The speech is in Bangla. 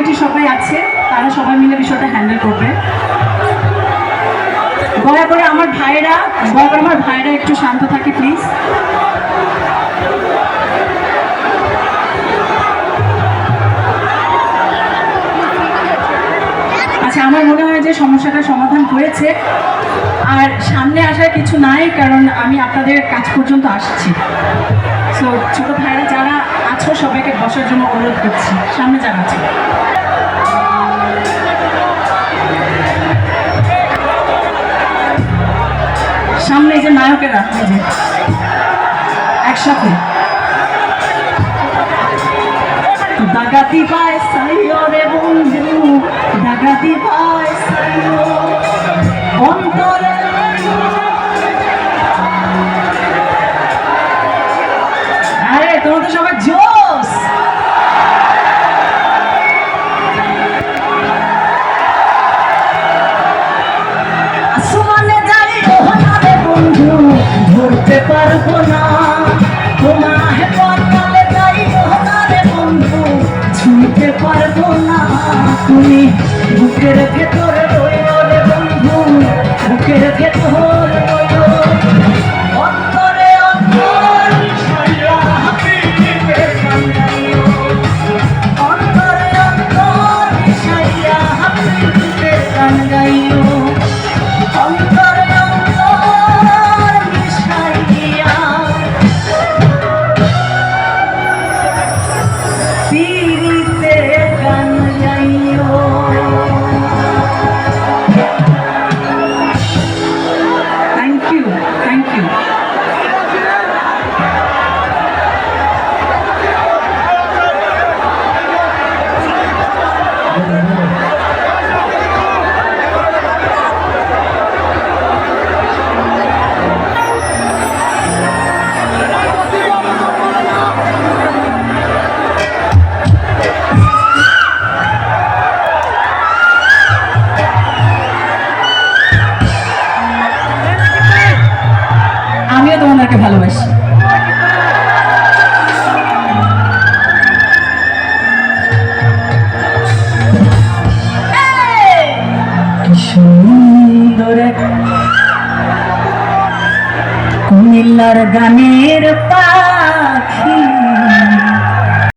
কমিটি সবাই আছে, তারা সবাই মিলে বিষয়টা হ্যান্ডেল করবে। দয়া করে আমার ভাইরা একটু শান্ত থাকে প্লিজ। আচ্ছা, আমার মনে হয় যে সমস্যাটা সমাধান হয়েছে, আর সামনে আসার কিছু নাই, কারণ আমি আপনাদের কাছ পর্যন্ত আসছি। সো ছোট ভাইরা যারা আছো সবাইকে বসার জন্য অনুরোধ করছি, সামনে যারা আছে। সামনে যে নায়কেরা একসাথে দাগাতি পায় সাইও রে বন্ধু, দাগাতি পায় সাইও অন্তরে। আরে তোমরা তো সবাই জোস। আসমানে যাই রোহনা রে বন্ধু, ধরতে পারবো না তোমায়। পরকালে যাই রোহনা রে বন্ধু, ছুঁতে পারবো না। তুমি বুকের ভেতরে রইও রে বন্ধু, বুকের ভেতর রইও। অন্তরে অন্তর মিশাইয়া হাবিবে কান্দাইও, অন্তরে অন্তর মিশাইয়া হাবিবে কান্দাইও, অন্তরে অন্তর মিশাইয়া পিরিতে কান্দাইও। Thank you, thank you. আমিও তোমাদেরকে ভালোবাসি। কি সুন্দর কুমিল্লার গানের পা